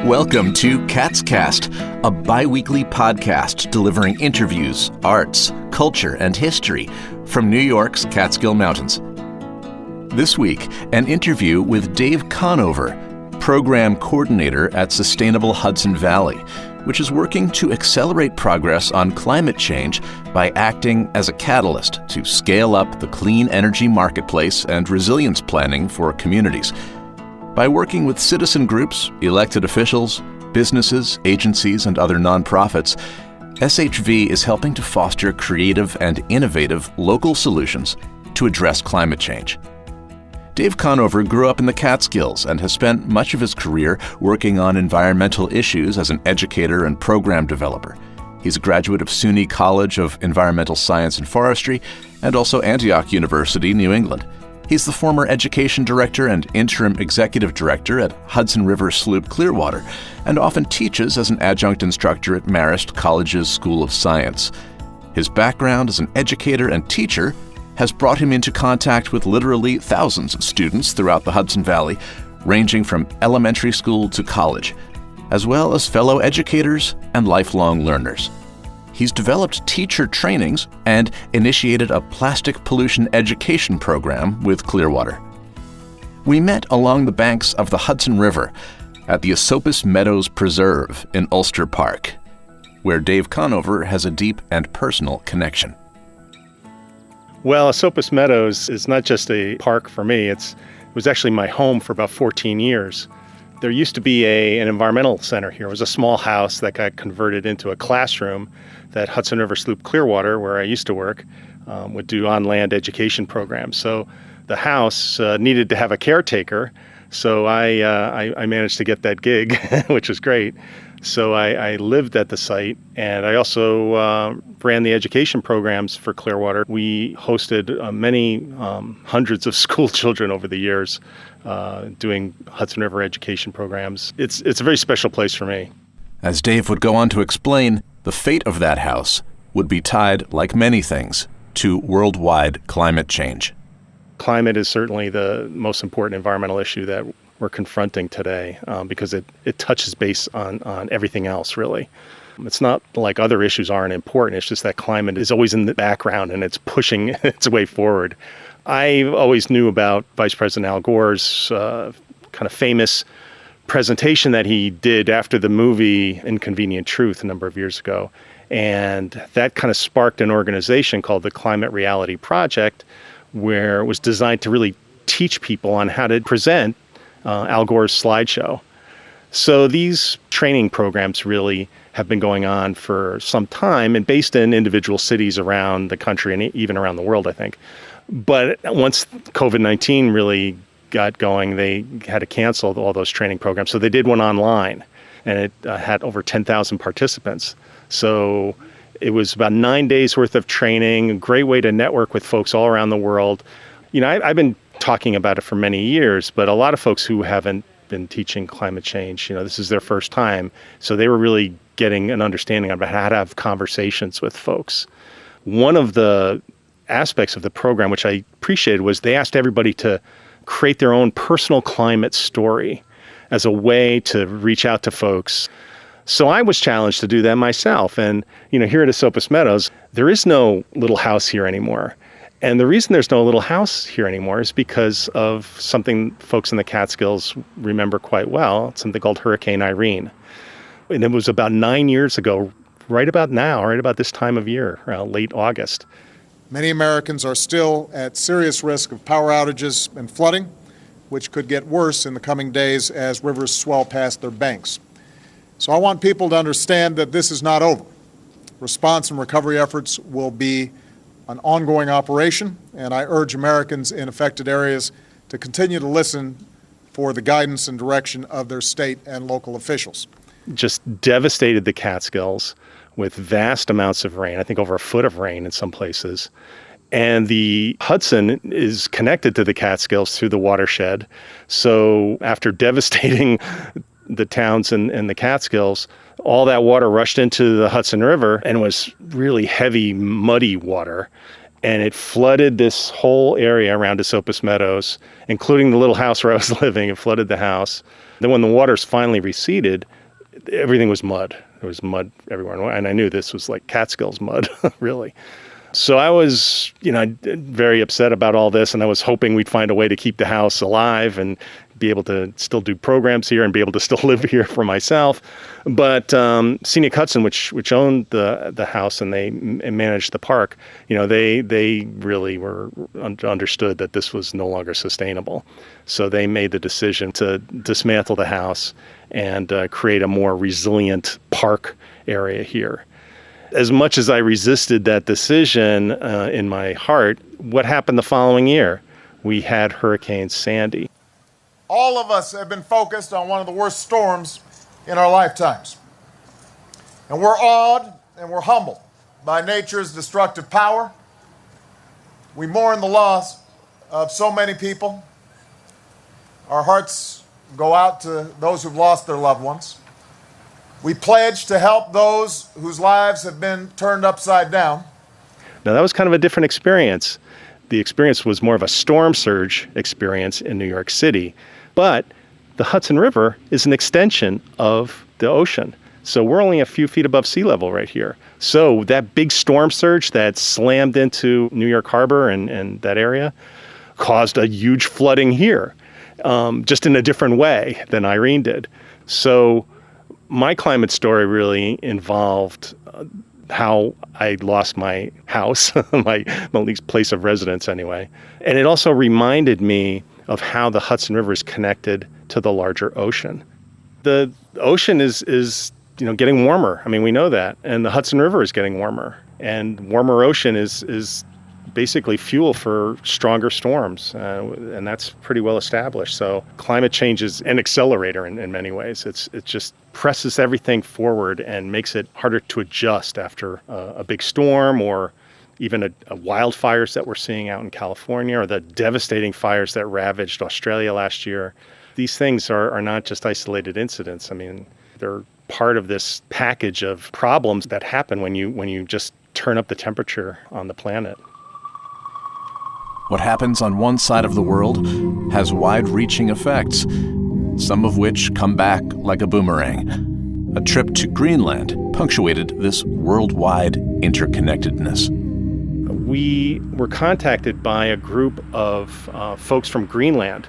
Welcome to Catskills, a bi-weekly podcast delivering interviews, arts, culture, and history from New York's Catskill Mountains. This week, an interview with Dave Conover, Program Coordinator at Sustainable Hudson Valley, which is working to accelerate progress on climate change by acting as a catalyst to scale up the clean energy marketplace and resilience planning for communities. By working with citizen groups, elected officials, businesses, agencies, and other nonprofits, SHV is helping to foster creative and innovative local solutions to address climate change. Dave Conover grew up in the Catskills and has spent much of his career working on environmental issues as an educator and program developer. He's a graduate of SUNY College of Environmental Science and Forestry and also Antioch University, New England. He's the former education director and interim executive director at Hudson River Sloop Clearwater and often teaches as an adjunct instructor at Marist College's School of Science. His background as an educator and teacher has brought him into contact with literally thousands of students throughout the Hudson Valley, ranging from elementary school to college, as well as fellow educators and lifelong learners. He's developed teacher trainings and initiated a plastic pollution education program with Clearwater. We met along the banks of the Hudson River at the Esopus Meadows Preserve in Ulster Park, where Dave Conover has a deep and personal connection. Well, Esopus Meadows is not just a park for me. It was actually my home for about 14 years. There used to be an environmental center here. It was a small house that got converted into a classroom that Hudson River Sloop Clearwater, where I used to work, would do on-land education programs. So the house needed to have a caretaker, so I managed to get that gig, which was great. So I lived at the site, and I also ran the education programs for Clearwater. We hosted many hundreds of school children over the years doing Hudson River education programs. It's a very special place for me. As Dave would go on to explain, the fate of that house would be tied, like many things, to worldwide climate change. Climate is certainly the most important environmental issue that we're confronting today because it touches base on everything else, really. It's not like other issues aren't important. It's just that climate is always in the background and it's pushing its way forward. I always knew about Vice President Al Gore's kind of famous presentation that he did after the movie Inconvenient Truth a number of years ago. And that kind of sparked an organization called the Climate Reality Project, where it was designed to really teach people on how to present Al Gore's slideshow. So these training programs really have been going on for some time and based in individual cities around the country and even around the world, I think. But once COVID-19 really got going, they had to cancel all those training programs. So they did one online, and it had over 10,000 participants. So it was about 9 days worth of training, a great way to network with folks all around the world. You know, I've been talking about it for many years, but a lot of folks who haven't been teaching climate change, you know, this is their first time. So they were really getting an understanding about how to have conversations with folks. One of the aspects of the program, which I appreciated, was they asked everybody to create their own personal climate story as a way to reach out to folks. So I was challenged to do that myself. And, you know, here at Esopus Meadows, there is no little house here anymore. And the reason there's no little house here anymore is because of something folks in the Catskills remember quite well, something called Hurricane Irene. And it was about 9 years ago, right about now, right about this time of year, late August. Many Americans are still at serious risk of power outages and flooding, which could get worse in the coming days as rivers swell past their banks. So I want people to understand that this is not over. Response and recovery efforts will be an ongoing operation, and I urge Americans in affected areas to continue to listen for the guidance and direction of their state and local officials. Just devastated the Catskills with vast amounts of rain, I think over a foot of rain in some places. And the Hudson is connected to the Catskills through the watershed. So after devastating the towns in the Catskills, all that water rushed into the Hudson River and was really heavy, muddy water. and it flooded this whole area around Esopus Meadows, including the little house where I was living. It flooded the house. Then when the waters finally receded, everything was mud. There was mud everywhere. And I knew this was like Catskills mud, really. So I was, very upset about all this, and I was hoping we'd find a way to keep the house alive and be able to still do programs here and be able to still live here for myself. But Scenic Hudson, which owned the house and they managed the park, they really were understood that this was no longer sustainable. So they made the decision to dismantle the house and create a more resilient park area here. As much as I resisted that decision in my heart, what happened the following year? We had Hurricane Sandy. All of us have been focused on one of the worst storms in our lifetimes. And we're awed and we're humbled by nature's destructive power. We mourn the loss of so many people. Our hearts go out to those who've lost their loved ones. We pledge to help those whose lives have been turned upside down. Now, that was kind of a different experience. The experience was more of a storm surge experience in New York City. But the Hudson River is an extension of the ocean. So we're only a few feet above sea level right here. So that big storm surge that slammed into New York Harbor and that area caused a huge flooding here, just in a different way than Irene did. So my climate story really involved how I lost my house, my least place of residence anyway. And it also reminded me of how the Hudson River is connected to the larger ocean. The ocean is getting warmer. I mean, we know that. And the Hudson River is getting warmer. And warmer ocean is basically fuel for stronger storms. And that's pretty well established. So climate change is an accelerator in many ways. It just presses everything forward and makes it harder to adjust after a big storm, or even a wildfires that we're seeing out in California, or the devastating fires that ravaged Australia last year. These things are not just isolated incidents. I mean, they're part of this package of problems that happen when you just turn up the temperature on the planet. What happens on one side of the world has wide-reaching effects, some of which come back like a boomerang. A trip to Greenland punctuated this worldwide interconnectedness. We were contacted by a group of folks from Greenland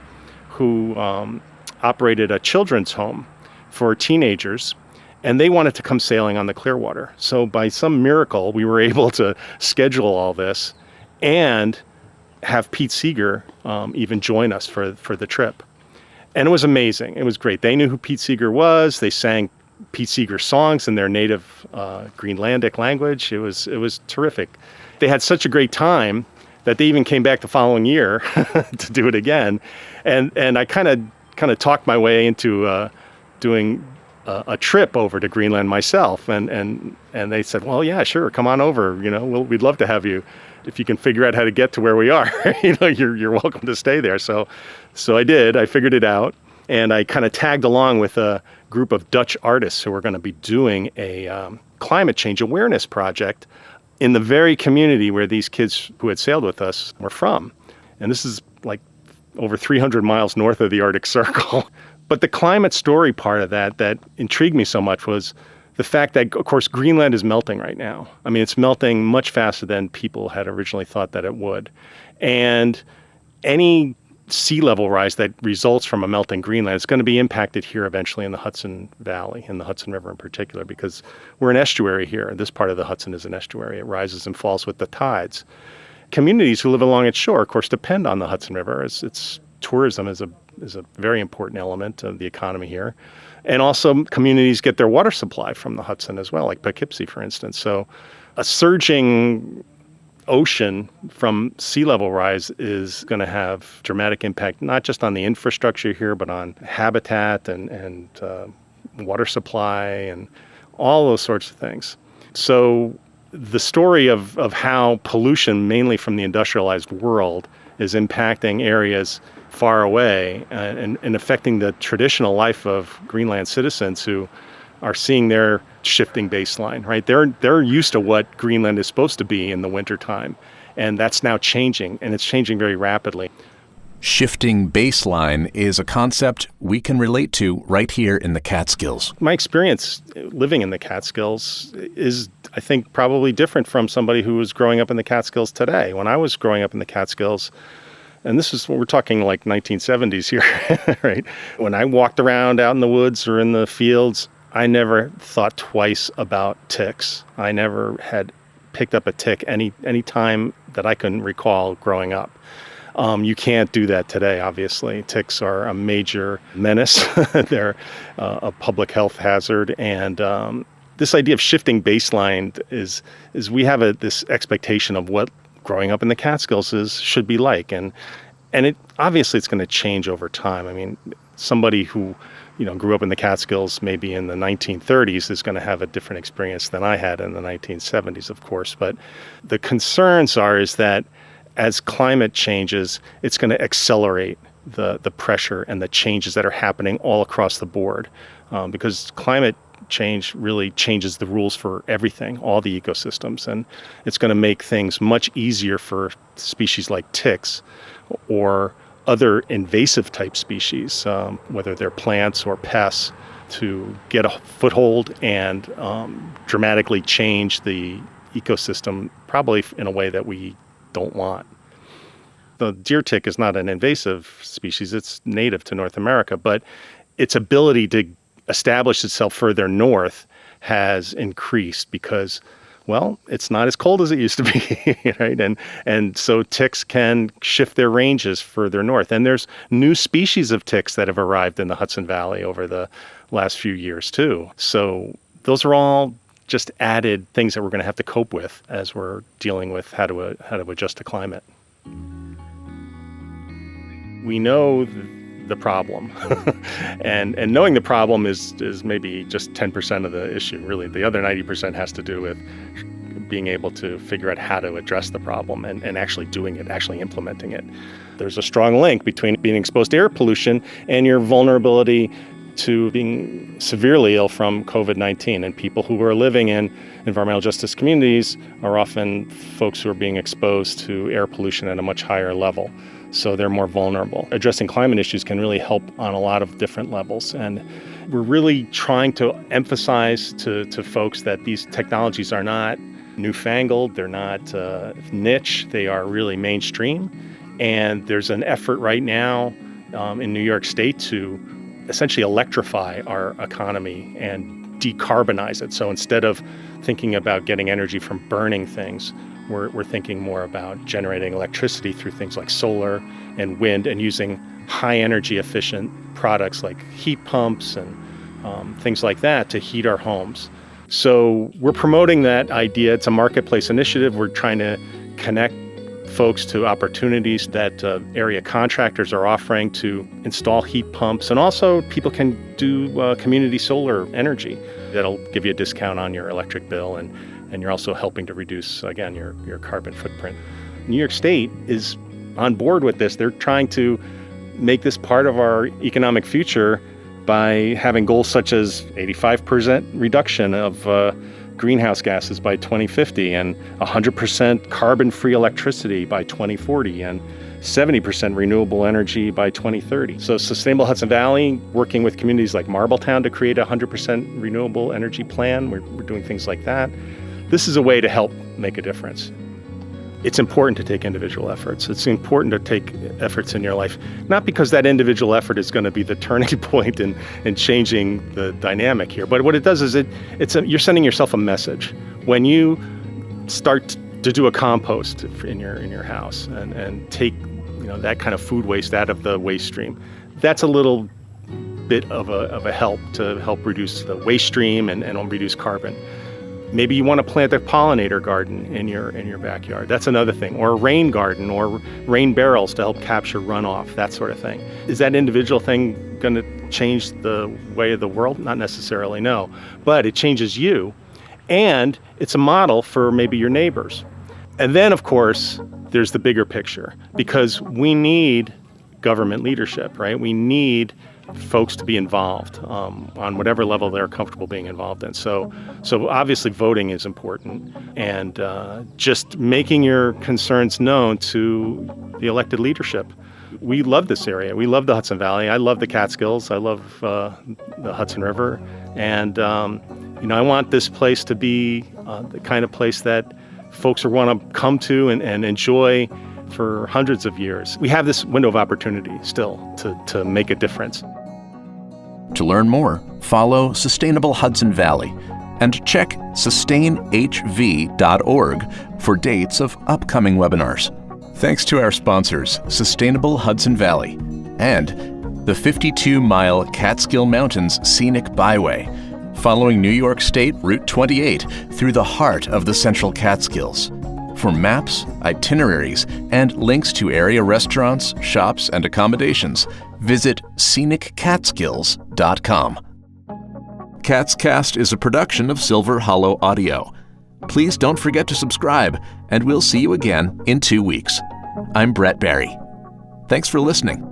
who operated a children's home for teenagers, and they wanted to come sailing on the Clearwater. So by some miracle, we were able to schedule all this and have Pete Seeger even join us for the trip. And it was amazing. It was great. They knew who Pete Seeger was. They sang Pete Seeger songs in their native Greenlandic language. It was terrific. They had such a great time that they even came back the following year to do it again. And I kind of talked my way into doing a trip over to Greenland myself. And they said, well, yeah, sure, come on over. We'd love to have you. If you can figure out how to get to where we are, you're welcome to stay there. So I did. I figured it out. And I kind of tagged along with a group of Dutch artists who were going to be doing a climate change awareness project in the very community where these kids who had sailed with us were from. And this is like over 300 miles north of the Arctic Circle. But the climate story part of that intrigued me so much was the fact that, of course, Greenland is melting right now. I mean, it's melting much faster than people had originally thought that it would. And any sea level rise that results from a melting Greenland is going to be impacted here eventually in the Hudson Valley, in the Hudson River in particular, because we're an estuary here. This part of the Hudson is an estuary. It rises and falls with the tides. Communities who live along its shore, of course, depend on the Hudson River. It's tourism is a very important element of the economy here. And also communities get their water supply from the Hudson as well, like Poughkeepsie, for instance. So a surging ocean from sea level rise is going to have dramatic impact, not just on the infrastructure here, but on habitat and water supply and all those sorts of things. So the story of how pollution, mainly from the industrialized world, is impacting areas far away and affecting the traditional life of Greenland citizens who are seeing their shifting baseline, right? They're used to what Greenland is supposed to be in the wintertime. And that's now changing, and it's changing very rapidly. Shifting baseline is a concept we can relate to right here in the Catskills. My experience living in the Catskills is, I think, probably different from somebody who was growing up in the Catskills today. When I was growing up in the Catskills, and this is, we're talking like 1970s here, right? When I walked around out in the woods or in the fields, I never thought twice about ticks. I never had picked up a tick any time that I can recall growing up. You can't do that today, obviously. Ticks are a major menace. They're a public health hazard. And this idea of shifting baseline is we have this expectation of what growing up in the Catskills should be like. And it obviously it's going to change over time. I mean, somebody who grew up in the Catskills maybe in the 1930s is going to have a different experience than I had in the 1970s, of course. But the concerns is that as climate changes, it's going to accelerate the pressure and the changes that are happening all across the board, because climate change really changes the rules for everything, all the ecosystems, and it's going to make things much easier for species like ticks or other invasive type species, whether they're plants or pests, to get a foothold and dramatically change the ecosystem, probably in a way that we don't want. The deer tick is not an invasive species, it's native to North America, but its ability to establish itself further north has increased because, well, it's not as cold as it used to be, right? And so ticks can shift their ranges further north. And there's new species of ticks that have arrived in the Hudson Valley over the last few years too. So those are all just added things that we're going to have to cope with as we're dealing with how to adjust to climate. We know the problem, and knowing the problem is maybe just 10% of the issue. Really, the other 90% has to do with being able to figure out how to address the problem and actually doing it, actually implementing it. There's a strong link between being exposed to air pollution and your vulnerability to being severely ill from COVID-19. And people who are living in environmental justice communities are often folks who are being exposed to air pollution at a much higher level. So they're more vulnerable. Addressing climate issues can really help on a lot of different levels. And we're really trying to emphasize to folks that these technologies are not newfangled, they're not niche, they are really mainstream. And there's an effort right now in New York State to essentially electrify our economy and decarbonize it. So instead of thinking about getting energy from burning things, we're thinking more about generating electricity through things like solar and wind, and using high energy efficient products like heat pumps and things like that to heat our homes. So we're promoting that idea. It's a marketplace initiative. We're trying to connect folks to opportunities that area contractors are offering to install heat pumps, and also people can do community solar energy. That'll give you a discount on your electric bill, and you're also helping to reduce, again, your carbon footprint. New York State is on board with this. They're trying to make this part of our economic future by having goals such as 85% reduction of greenhouse gases by 2050 and 100% carbon-free electricity by 2040 and 70% renewable energy by 2030. So Sustainable Hudson Valley, working with communities like Marbletown to create a 100% renewable energy plan. We're doing things like that. This is a way to help make a difference. It's important to take individual efforts. It's important to take efforts in your life, not because that individual effort is going to be the turning point in changing the dynamic here, but what it does is you're sending yourself a message. When you start to do a compost in your house and take that kind of food waste out of the waste stream, that's a little bit of a help to help reduce the waste stream and reduce carbon. Maybe you want to plant a pollinator garden in your backyard. That's another thing. Or a rain garden or rain barrels to help capture runoff, that sort of thing. Is that individual thing going to change the way of the world? Not necessarily, no. But it changes you, and it's a model for maybe your neighbors. And then, of course, there's the bigger picture, because we need government leadership, right? We need folks to be involved on whatever level they're comfortable being involved in. So obviously voting is important, and just making your concerns known to the elected leadership. We love this area. We love the Hudson Valley. I love the Catskills. I love the Hudson River. And, I want this place to be the kind of place that folks want to come to and enjoy for hundreds of years. We have this window of opportunity still to make a difference. To learn more, follow Sustainable Hudson Valley and check sustainhv.org for dates of upcoming webinars. Thanks to our sponsors, Sustainable Hudson Valley and the 52-mile Catskill Mountains Scenic Byway, following New York State Route 28 through the heart of the Central Catskills. For maps, itineraries, and links to area restaurants, shops, and accommodations, visit sceniccatskills.com. Catscast is a production of Silver Hollow Audio. Please don't forget to subscribe, and we'll see you again in 2 weeks. I'm Brett Barry. Thanks for listening.